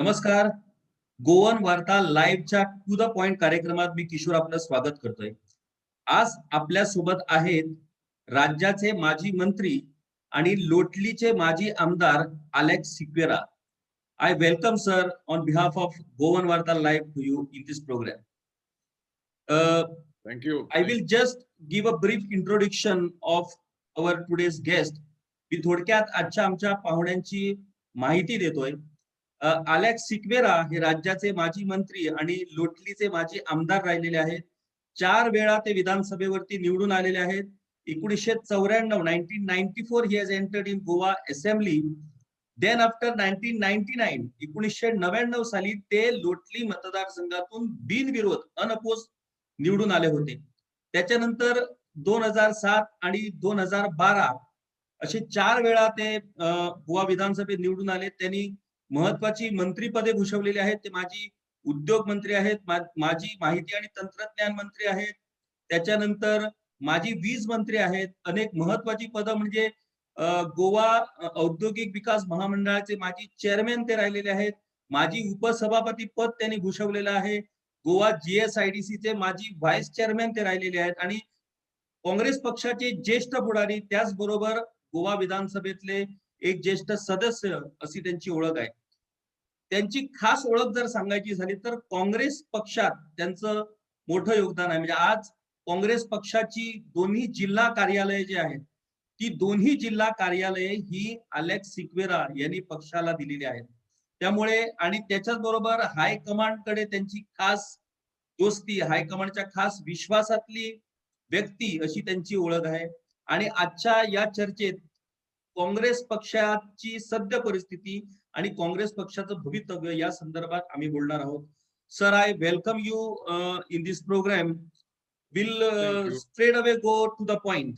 नमस्कार. गोवन वार्ता लाईव्हच्या to the point कार्यक्रमात मी किशोर आपलं स्वागत करतोय. आज आपल्या सोबत आहेत राज्याचे माजी मंत्री आणि लोटलीचे माजी आमदार Alex Sequeira. I welcome sir on behalf of Goan Varta live to you in this programme. Thank you. I will just give a brief introduction of our today's guest. मी थोडक्यात आजच्या आमच्या पाहुण्यांची माहिती देतोय. अलेक्स सिक्वेरा हे राज्याचे माजी मंत्री आणि लोटलीचे माजी आमदार राहिलेले आहेत. 4 वेळा ते विधानसभेवरती निवडून आलेले आहेत. 1994 he has entered in Goa Assembly. Then after 1999 1999 साली ते लोटली मतदारसंघातून बिनविरोध अनअपोज निवडून आले होते. त्याच्यानंतर 2007 आणि 2012 असे 4 वेळा ते गोवा विधानसभेत निवडून आले. त्यांनी महत्वाची मंत्रीपदे भूषवलेली आहेत. ते माजी उद्योग मंत्री आहेत, माजी माहिती आणि तंत्रज्ञान मंत्री आहेत, त्याच्यानंतर माजी वीज मंत्री आहेत. अनेक महत्वाची पदं म्हणजे गोवा औद्योगिक विकास महामंडळाचे माजी चेअरमॅन ते राहिलेले आहेत. माजी उपसभापती पद त्यांनी भूषवलेलं आहे. गोवा GSIDC चे माजी व्हाईस चेअरमॅन ते राहिलेले आहेत आणि काँग्रेस पक्षाचे ज्येष्ठ पुढारी, त्याचबरोबर गोवा विधानसभेतले एक ज्येष्ठ सदस्य अशी त्यांची ओळख आहे. त्यांची खास ओळख जर सांगायची झाली तर काँग्रेस पक्षात त्यांचं मोठं योगदान आहे. म्हणजे आज काँग्रेस पक्षाची दोन्ही जिल्हा कार्यालये जी आहेत ती दोन्ही जिल्हा कार्यालये ही अलेक्स सिक्वेरा यांनी पक्षाला दिलेली आहेत. त्यामुळे आणि त्याच्याच बरोबर हायकमांडकडे त्यांची खास दोस्ती, हायकमांडच्या खास विश्वासातली व्यक्ती अशी त्यांची ओळख आहे. आणि आजच्या या चर्चेत काँग्रेस पक्षाची सद्य परिस्थिती आणि काँग्रेस पक्षाचं भवितव्य या संदर्भात आम्ही बोलणार आहोत. Sir, I welcome you in this programme. Will straight away go to the point.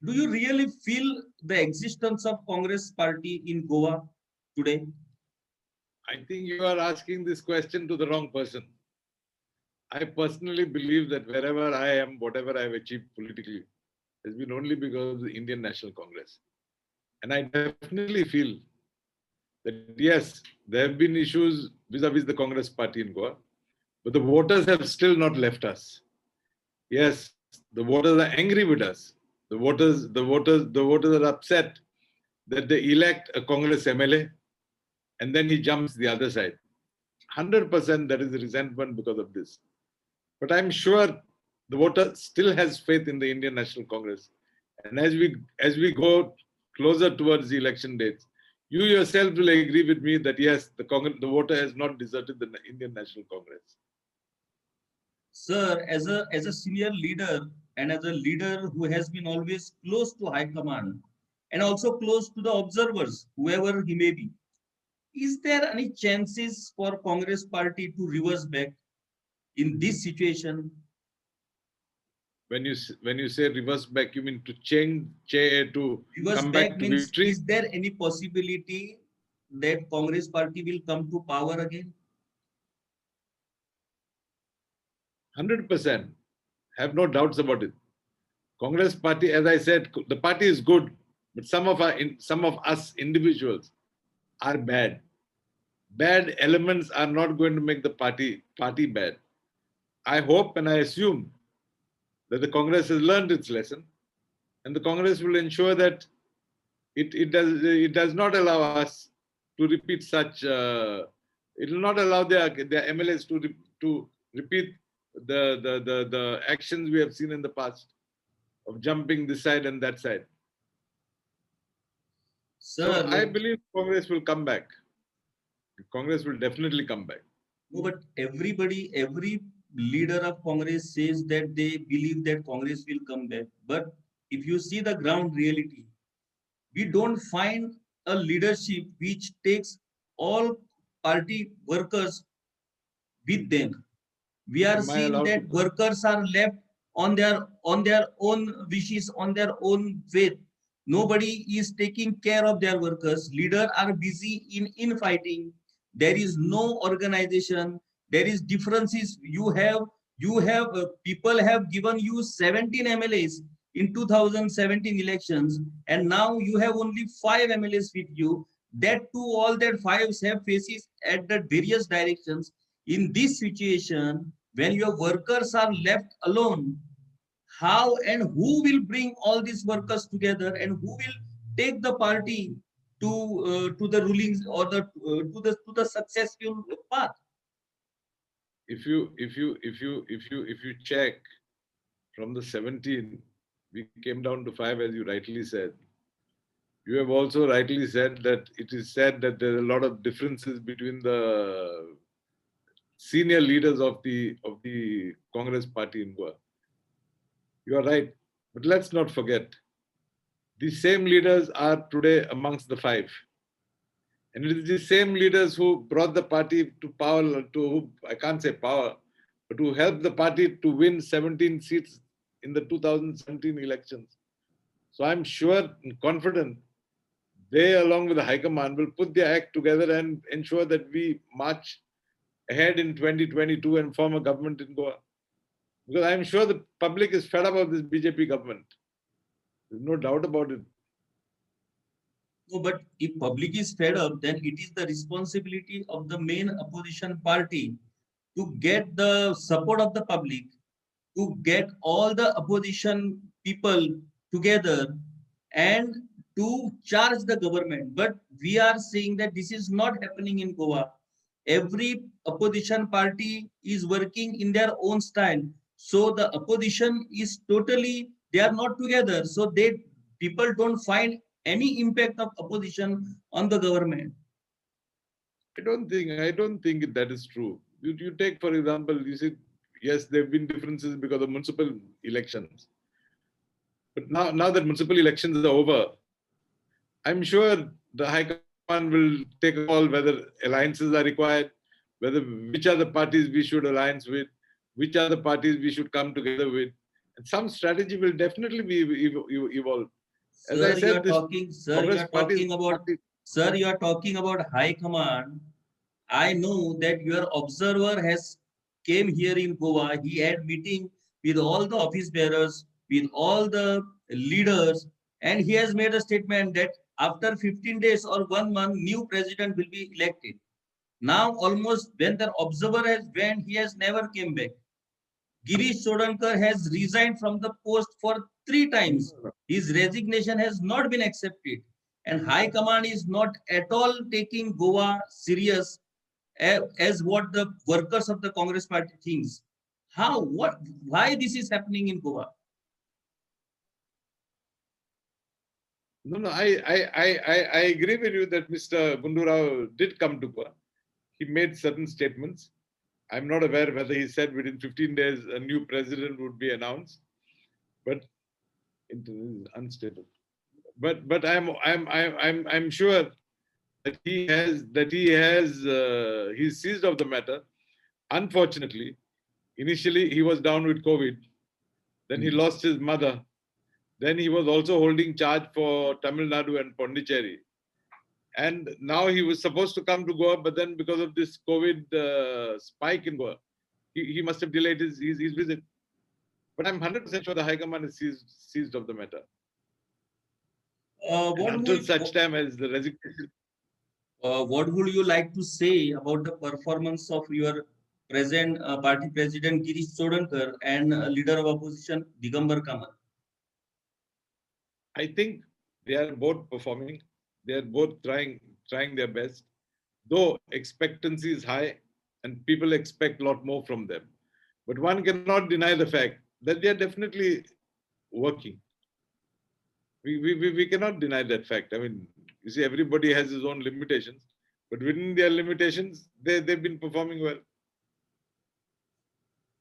Do you really feel the existence of Congress party in Goa today? I think you are asking this question to the wrong person. I personally believe that wherever I am, whatever I have achieved politically, has been only because of the Indian National Congress. And I definitely feel that yes, there have been issues vis-a-vis the Congress party in Goa, but the voters have still not left us. Yes, the voters are angry with us. The voters are upset that they elect a Congress MLA and then he jumps the other side. 100% there is resentment because of this. But I'm sure the voter still has faith in the Indian National Congress. And as we go closer towards the election dates, you yourself will agree with me that yes, the voter has not deserted the Indian National Congress. Sir, as a senior leader and as a leader who has been always close to high command and also close to the observers, whoever he may be, is there any chances for Congress party to reverse back in this situation? When you say reverse back, you mean to change to reverse come back back to means victory? is there any possibility that Congress party will come to power again? 100%. Have no doubts about it. Congress party, as I said, the party is good, but some of us individuals are bad. Bad elements are not going to make the party bad. I hope and I assume that the Congress has learned its lesson, and the Congress will ensure that it does not allow us to repeat such. It will not allow their MLAs to repeat the actions we have seen in the past of jumping this side and that side. Sir, so I believe Congress will come back. Congress will definitely come back. No, but every leader of Congress says that they believe that Congress will come back. But if you see the ground reality, we don't find a leadership which takes all party workers with them. We are seeing that workers are left on their own wishes, on their own faith. Nobody is taking care of their workers. Leaders are busy in infighting. There is no organization. There is differences. You have people have given you 17 MLAs in 2017 elections, and now you have only 5 MLAs with you. That too, all that five have faces at the various directions. In this situation, when your workers are left alone, how and who will bring all these workers together, and who will take the party to the rulings, or the to the successful path? If you check from the 17, we came down to 5, as you rightly said. You have also rightly said that it is said that there are a lot of differences between the senior leaders of the Congress party in Goa. You are right, but let's not forget these same leaders are today amongst the 5. And it is the same leaders who brought the party to power, I can't say power, but who helped the party to win 17 seats in the 2017 elections. So I'm sure and confident they, along with the High Command, will put their act together and ensure that we march ahead in 2022 and form a government in Goa. Because I'm sure the public is fed up of this BJP government. There's no doubt about it. No, but if public is fed up, then it is the responsibility of the main opposition party to get the support of the public, to get all the opposition people together and to charge the government. But we are saying that this is not happening in Goa. Every opposition party is working in their own style. So the opposition is totally, they are not together. So people don't find any impact of opposition on the government. I don't think that is true. You take, for example, you see, yes, there have been differences because of municipal elections. But now that municipal elections are over, I'm sure the High Command will take a call whether alliances are required, which are the parties we should alliance with, which are the parties we should come together with. And some strategy will definitely be evolved. As I said, Sir, you are talking about High Command. I know that your observer has came here in Goa. He had meeting with all the office bearers, with all the leaders, and he has made a statement that after 15 days or 1 month, new president will be elected. Now, almost when the observer has went, he has never came back. Girish Chodankar has resigned from the post for 3 times. His resignation has not been accepted. And High Command is not at all taking Goa serious as what the workers of the Congress party thinks. Why this is happening in Goa? No, I agree with you that Mr. Gundu Rao did come to Goa. He made certain statements. I'm not aware whether he said within 15 days a new president would be announced, but it is unstable. But I'm sure that he's seized of the matter. Unfortunately, initially he was down with COVID, then he lost his mother, then he was also holding charge for Tamil Nadu and Pondicherry. And now he was supposed to come to Goa, but then because of this COVID spike in Goa, he must have delayed his visit. But I'm 100% sure the High Command is seized of the matter. Until such time as the resignation. What would you like to say about the performance of your present party president Girish Chodankar and leader of opposition Digambar Kamal? I think they are both performing. They are both trying their best. Though expectancy is high and people expect a lot more from them. But one cannot deny the fact that they are definitely working. We cannot deny that fact. I mean, you see, everybody has his own limitations, but within their limitations, they've been performing well.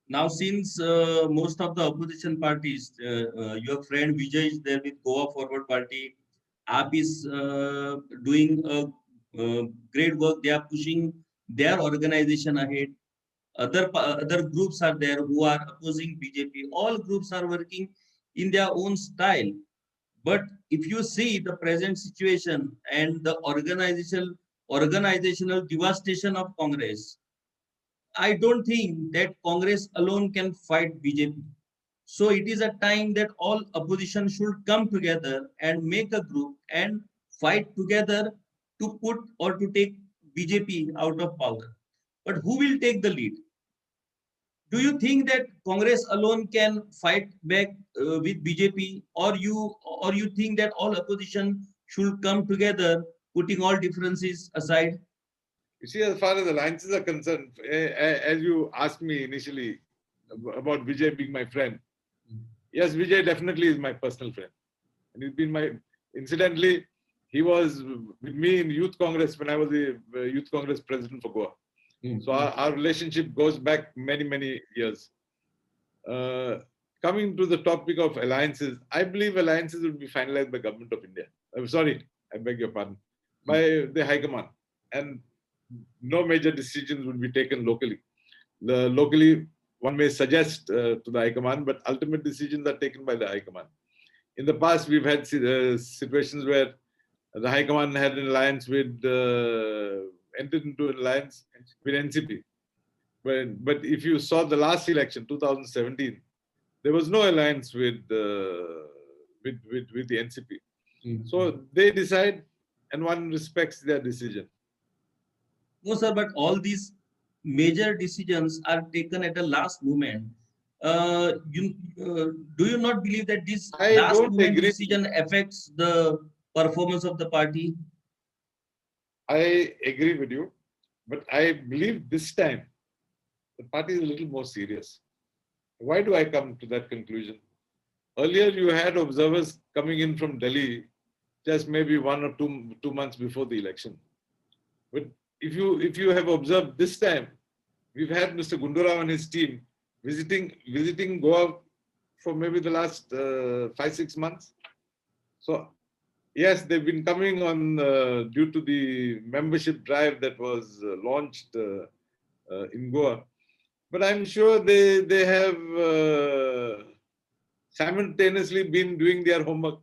Now, since most of the opposition parties, your friend Vijay is there with Goa Forward Party, AAP is doing great work. They are pushing their organization ahead. Other groups are there who are opposing BJP. All groups are working in their own style. But if you see the present situation and the organizational devastation of Congress, I don't think that Congress alone can fight BJP. So it is a time that all opposition should come together and make a group and fight together to put or to take BJP out of power. But who will take the lead? Do you think that Congress alone can fight back with BJP, or you think that all opposition should come together, putting all differences aside? You see, as far as alliances are concerned, as you asked me initially about Vijay being my friend, yes, Vijay definitely is my personal friend. And he's been incidentally, he was with me in Youth Congress when I was the Youth Congress president for Goa. So our relationship goes back many, many years. Coming to the topic of alliances, I believe alliances will be finalized by Government of India. Sorry, I beg your pardon, by the High Command. And no major decisions will be taken locally. Locally, one may suggest to the High Command, but ultimate decisions are taken by the High Command. In the past, we've had situations where the High Command had an alliance with, entered into an alliance with NCP. But if you saw the last election, 2017, there was no alliance with the NCP. So they decide, and one respects their decision. No, sir, but all these major decisions are taken at the last moment. Do you not believe that this last moment decision affects the performance of the party? I agree with you, but I believe this time the party is a little more serious. Why do I come to that conclusion? Earlier, you had observers coming in from Delhi just maybe 1 or 2 months before the election. But if you have observed this time, we've had Mr. Gundurao and his team visiting Goa for maybe the last 5-6 months. So yes, they've been coming on due to the membership drive that was launched in Goa. But I'm sure they have simultaneously been doing their homework.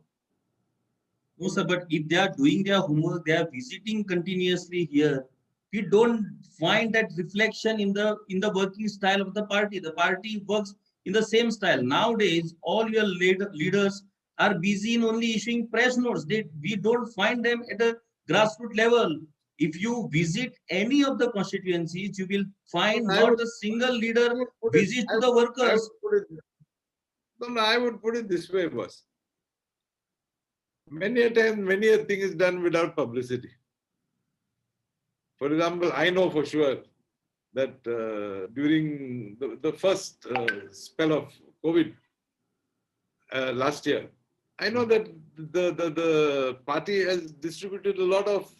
No, sir, but if they are doing their homework, they are visiting continuously here. We don't find that reflection in the working style of the party. The party works in the same style. Nowadays, all your leaders are busy in only issuing press notes. We don't find them at a grassroots level. If you visit any of the constituencies, you will find not a single leader visit to the workers. I would put it this way, boss. Many a time, many a thing is done without publicity. For example, I know for sure that during the first spell of COVID last year, I know that the party has distributed a lot of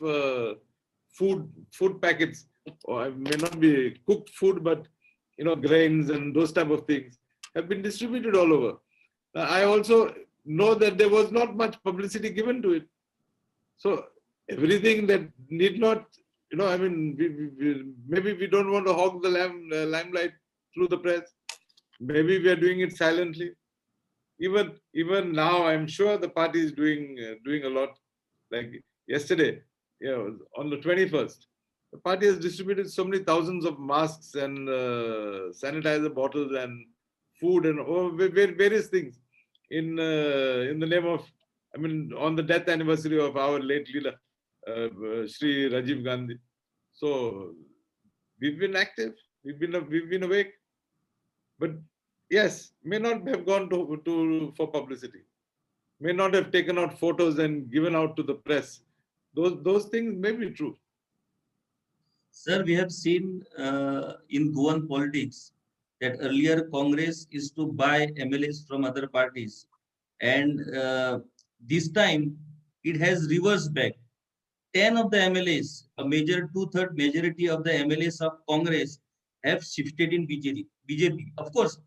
food packets, or it may not be cooked food, but grains and those type of things have been distributed all over. I also know that there was not much publicity given to it. So everything that need not, maybe we don't want to hog the limelight through the press. Maybe we are doing it silently. Even now, I'm sure the party is doing a lot. Like yesterday, on the 21st, the party has distributed so many thousands of masks and sanitizer bottles and food and various things in the name of, on the death anniversary of our late leader, Shri Rajiv Gandhi. So we've been active, we've been awake, but yes, may not have gone for publicity, may not have taken out photos and given out to the press. Those things may be true. Sir, we have seen in Goan politics that earlier Congress is to buy MLAs from other parties, and this time it has reversed back. 10 of the MLAs, a major 2/3 majority of the MLAs of Congress have shifted in BJP. Of course,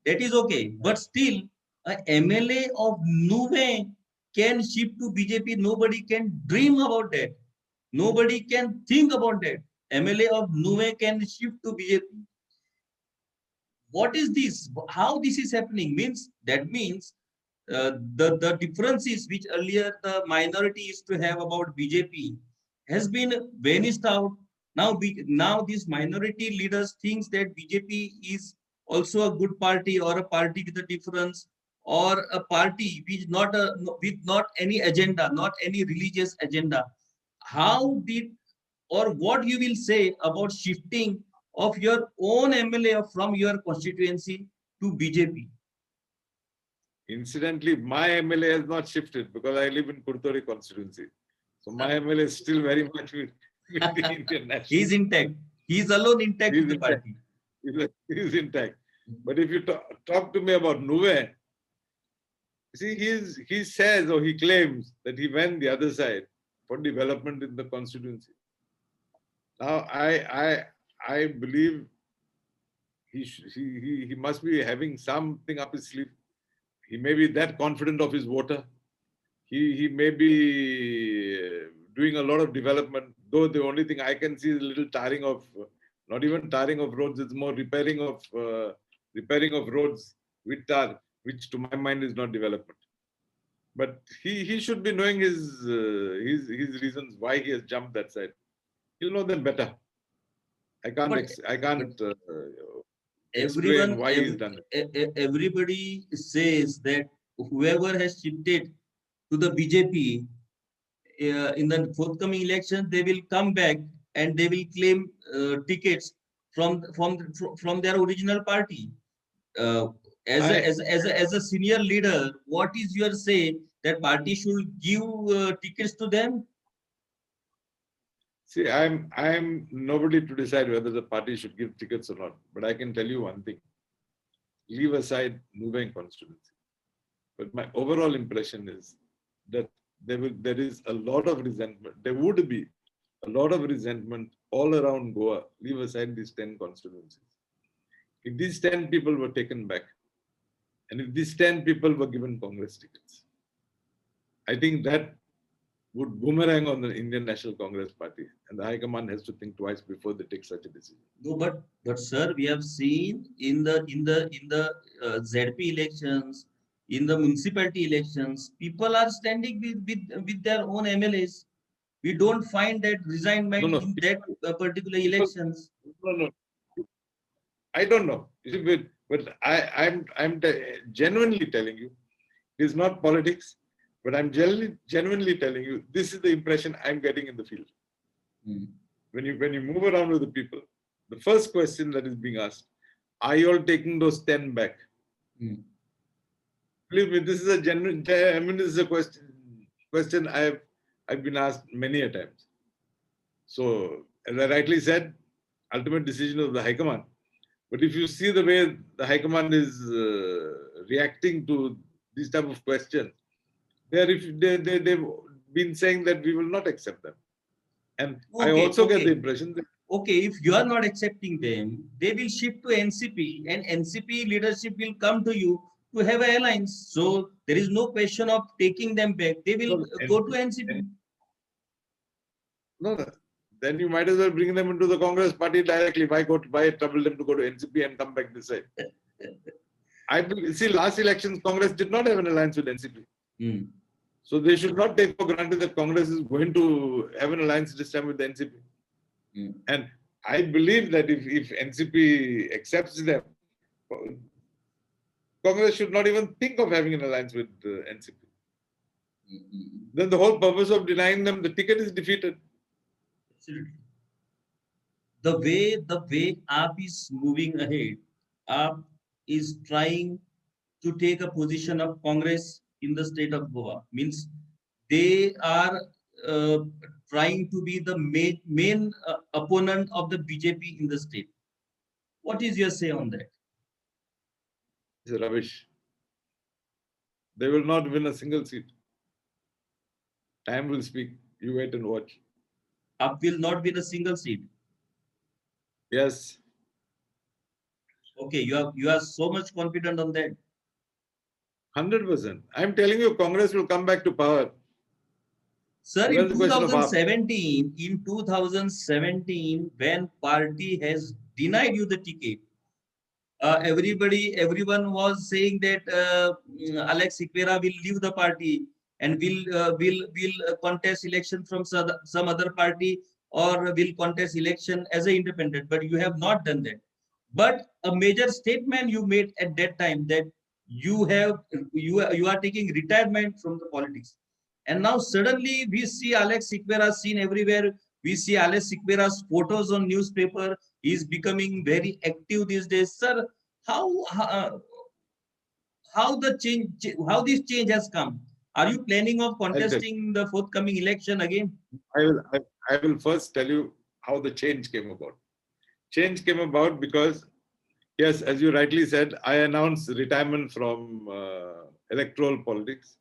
that is okay, but still, a MLA of Nuve can shift to BJP. Nobody can dream about that. Nobody can think about that. MLA of Nuve can shift to BJP. What is this? How this is happening? That means the differences which earlier the minority used to have about BJP has been vanished out. Now these minority leaders thinks that BJP is also a good party, or a party with a difference, or a party with not any agenda, not any religious agenda. how did or what you will say about shifting of your own MLA from your constituency to BJP? Incidentally, my MLA has not shifted because I live in Kurtori constituency. So my MLA is still very much with the Indian National. He's intact. He's alone intact He's with the intact. party. He's intact. But if you talk to me about Nuve, see, he says or he claims that he went the other side for development in the constituency. Now, I believe he must be having something up his sleeve. He may be that confident of his voter. He may be doing a lot of development, though the only thing I can see is a little tarring of, not even tarring of roads, it's more repairing of roads with tar, which to my mind is not development. But he should be knowing his reasons why he has jumped that side. He'll know them better. I can't explain why he's done it. Everybody says that whoever has shifted to the BJP in the forthcoming elections, they will come back and they will claim tickets from their original party. As a senior leader, what is your say that party should give tickets to them? See, I'm nobody to decide whether the party should give tickets or not. But I can tell you one thing: leave aside Nubeng constituency. But my overall impression is that there is a lot of resentment. There would be a lot of resentment all around Goa. Leave aside these 10 constituencies. If these 10 people were taken back, and if these 10 people were given Congress tickets, I think that would boomerang on the Indian National Congress Party, and the High Command has to think twice before they take such a decision. No, but sir, we have seen in the ZP elections, in the municipality elections, people are standing with their own MLAs. We don't find that resignment in that particular elections. No. I don't know. But I'm genuinely telling you, it's not politics. But I'm genuinely telling you, this is the impression I'm getting in the field. When you move around with the people, the first question that is being asked, are you all taking those 10 back? Believe me, this is a genuine, I mean, this is a question I've been asked many a times. So, as I rightly said, ultimate decision of the High Command. But if you see the way the High Command is reacting to these type of questions, they've been saying that we will not accept them. And I also get the impression that... Okay, if you are not accepting them, they will shift to NCP and NCP leadership will come to you to have an alliance. So there is no question of taking them back. They will go to NCP. No. Then you might as well bring them into the Congress party directly. Why trouble them to go to NCP and come back this side? See, last elections, Congress did not have an alliance with NCP. So they should not take for granted that Congress is going to have an alliance this time with the NCP. And I believe that if NCP accepts them, Congress should not even think of having an alliance with NCP. Then the whole purpose of denying them the ticket is defeated. Absolutely. The way AAP is moving ahead, AAP is trying to take a position of Congress in the state of Goa. Means they are trying to be the main opponent of the BJP in the state. What is your say on that? It's rubbish. They will not win a single seat. Time will speak. You wait and watch. AAP will not win a single seat. Yes. Okay, you are so much confident on that. 100%. I'm telling you, Congress will come back to power. Sir, in 2017, when party has denied you the ticket, everyone was saying that Alex Sikera will leave the party and will contest election from some other party or will contest election as an independent. But you have not done that. But a major statement you made at that time that you are taking retirement from the politics, And now suddenly we see Alex Sikora seen everywhere. We see Alex Sikora's photos on newspaper. He's becoming very active these days. Sir, how how the change, how this change has come? Are you planning of I'll tell. contesting the forthcoming election again? I will first tell you how the change came about. Change came about because, yes, as you rightly said, I announced retirement from electoral politics.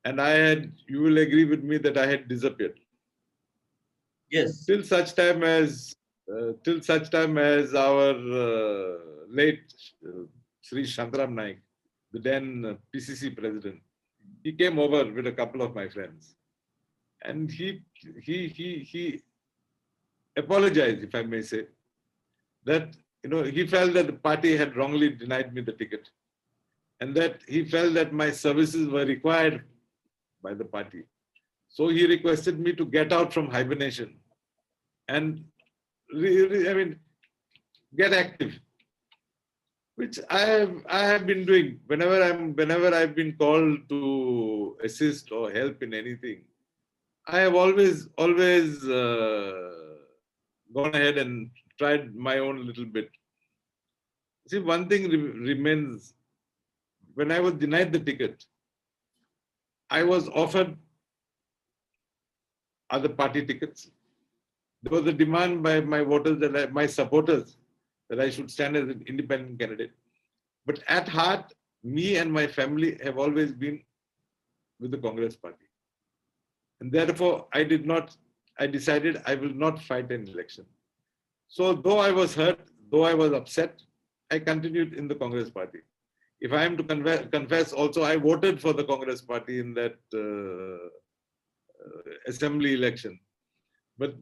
And I had, you will agree with me that I had disappeared. Yes. Till such time as our late Sri Shantaram Naik, the then PCC president, he came over with a couple of my friends, and he apologized, if I may say, that he felt that the party had wrongly denied me the ticket, and that he felt that my services were required by the party. So he requested me to get out from hibernation and get active, which I have been doing whenever I've been called to assist or help in anything. I have always gone ahead and tried my own little bit. See, one thing remains. When I was denied the ticket, I was offered other party tickets. There was a demand by my voters, my supporters, that I should stand as an independent candidate. But at heart, me and my family have always been with the Congress party. And therefore, I decided I will not fight an election. So though I was hurt, though I was upset, I continued in the Congress party. If I am to confess also, I voted for the Congress party in that assembly election. But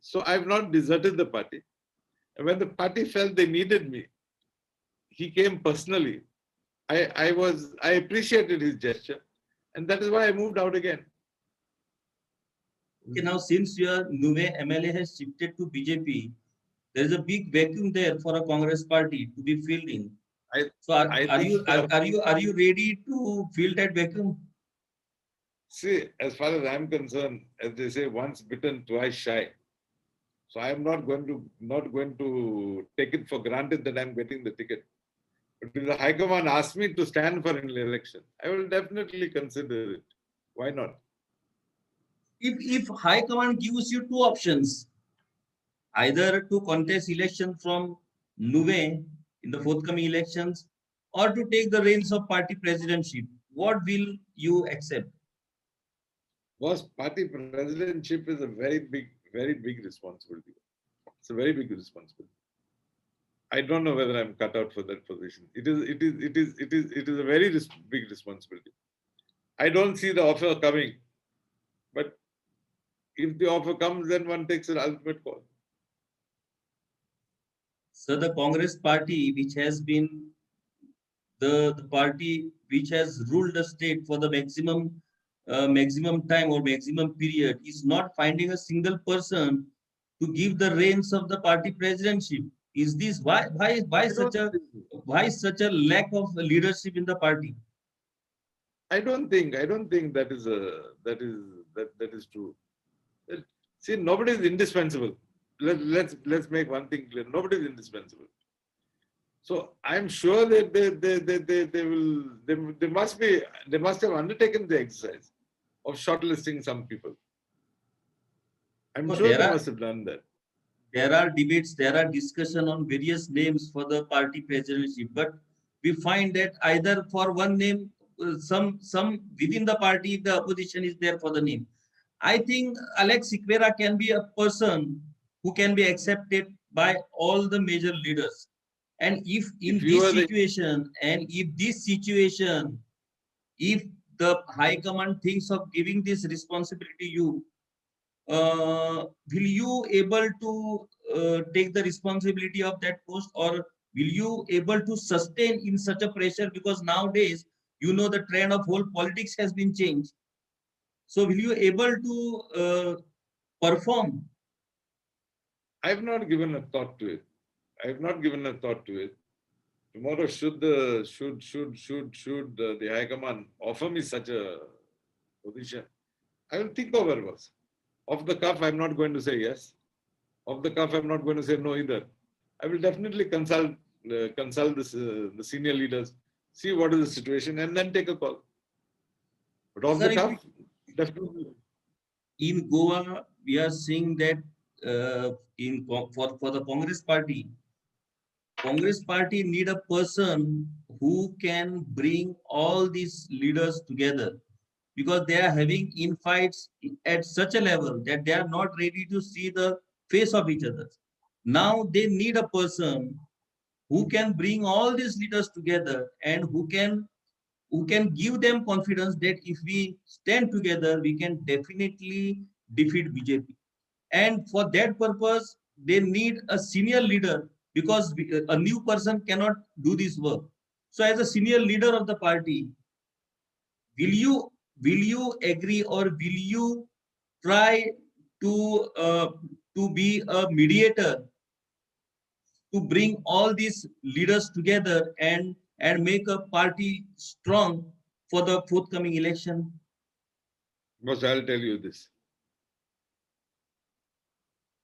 so I've not deserted the party. And when the party felt they needed me, he came personally. I appreciated his gesture, and that is why I moved out again. Okay, now since your Nuve MLA has shifted to BJP, there is a big vacuum there for a Congress party to be filled in. So are you ready to fill that vacuum? See, as far as I'm concerned, as they say, once bitten, twice shy. So I'm not going to take it for granted that I'm getting the ticket. But if the High Command asks me to stand for an election, I will definitely consider it. Why not? If High Command gives you two options, either to contest election from Nuve in the forthcoming elections, or to take the reins of party presidency, what will you accept? Because party presidentship is a very big responsibility. It's a very big responsibility. I don't know whether I'm cut out for that position. It is a very big responsibility. I don't see the offer coming, but if the offer comes, then one takes an ultimate call. So the Congress party, which has been the party which has ruled the state for the maximum time or maximum period, is not finding a single person to give the reins of the party presidency. Is this why such a lack of leadership in the party? I don't think that is true. See, nobody is indispensable. Let's make one thing clear. Nobody is indispensable. So I'm sure that they must have undertaken the exercise of shortlisting some people. I'm sure they must have done that. There are debates, there are discussion on various names for the party presidency, but we find that either for one name, some within the party, the opposition is there for the name. I think Alex Sikora can be a person who can be accepted by all the major leaders. And if the High Command thinks of giving this responsibility to you, will you able to take the responsibility of that post, or will you able to sustain in such a pressure? Because nowadays, the trend of whole politics has been changed. So will you able to perform? I have not given a thought to it. tomorrow should the High Command offer me such a position, I will think over it. Off the cuff, I'm not going to say yes. Off the cuff, I'm not going to say no either. I will definitely consult the senior leaders, see what is the situation, and then take a call. But off Sir, the cuff, definitely. in Goa, we are seeing that for the Congress party need a person who can bring all these leaders together, because they are having infights at such a level that they are not ready to see the face of each other. Now they need a person who can bring all these leaders together and who can give them confidence that if we stand together, we can definitely defeat BJP. And for that purpose, they need a senior leader, because a new person cannot do this work. So as a senior leader of the party, will you agree, or will you try to be a mediator to bring all these leaders together and make a party strong for the forthcoming election? Boss, I'll tell you this.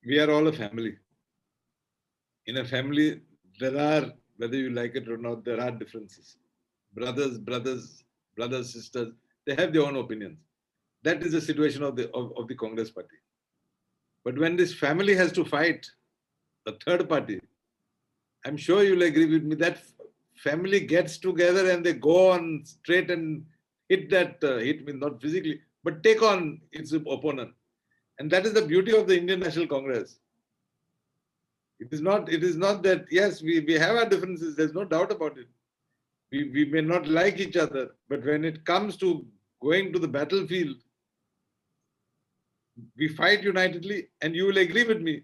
We are all a family. In a family, there are, whether you like it or not, there are differences. Brothers, sisters, they have their own opinions. That is the situation of the Congress party. But when this family has to fight a third party, I'm sure you'll agree with me that family gets together and they go on straight and hit me not physically, but take on its opponent. And that is the beauty of the Indian National Congress. It is not that, yes, we have our differences, there's no doubt about it. We may not like each other, but when it comes to going to the battlefield, we fight unitedly, and you will agree with me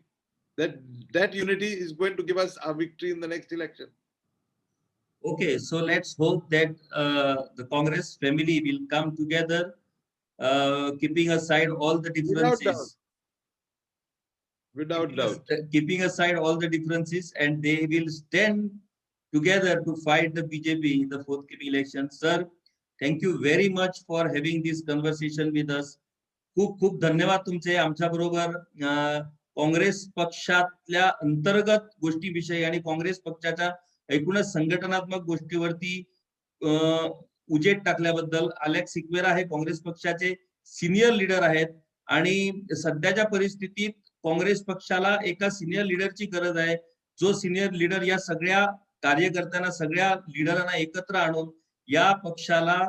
that unity is going to give us our victory in the next election. Okay, so let's hope that the Congress family will come together, keeping aside all the differences. Without doubt. Keeping aside all the differences, and they will stand together to fight the BJP in the forthcoming election. Sir, thank you very much for having this conversation with us. खूप खूप धन्यवाद तुमचे आमच्या बरोबर काँग्रेस पक्षातल्या अंतर्गत गोष्टीविषयी आणि काँग्रेस पक्षाच्या एकूणच संघटनात्मक गोष्टीवरती उजेड टाकल्याबद्दल. अलेक्स सिक्वेरा हे काँग्रेस पक्षाचे सिनियर लीडर आहेत आणि सध्याच्या परिस्थितीत काँग्रेस पक्षाला एका सिनियर लीडरची गरज आहे, जो सिनियर लीडर या सगळ्या कार्यकर्त्यांना, सगळ्या लीडरांना एकत्र आणून या पक्षाला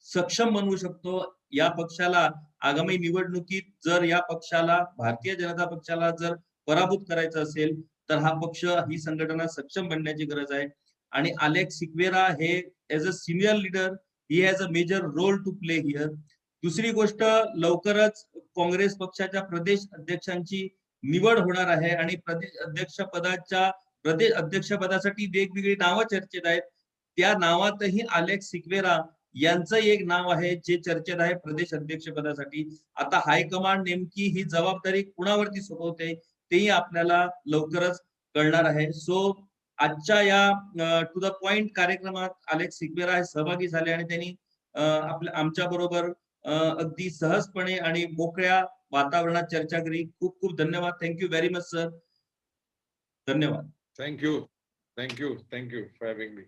सक्षम बनवू शकतो. या पक्षाला आगामी निवडणुकीत जर या पक्षाला, भारतीय जनता पक्षाला जर पराभूत करायचं असेल तर हा पक्ष, ही संघटना सक्षम बनण्याची गरज आहे. आणि अलेक्स सिक्वेरा हे as a senior leader, he has a major role to play here. दुसरी गोष्ट, लवकरच काँग्रेस पक्षाच्या प्रदेश अध्यक्षांची निवड होणार आहे आणि प्रदेश अध्यक्षपदासाठी वेगवेगळी नावं चर्चेत आहेत. त्या नावातही अलेक्स सिक्वेरा यांचं एक नाव आहे जे चर्चेत आहे प्रदेश अध्यक्ष पदासाठी. आता हायकमांड नेमकी ही जबाबदारी कुणावरती सोपवते तेही आपल्याला लवकरच कळणार आहे. सो आजच्या या टू द पॉइंट कार्यक्रमात अलेक्स सिक्वेरा हे सहभागी झाले आणि त्यांनी आमच्या बरोबर अगदी सहजपणे आणि मोकळ्या वातावरणात चर्चा केली. खूप खूप धन्यवाद. Thank you very much sir. धन्यवाद. Thank you for having me.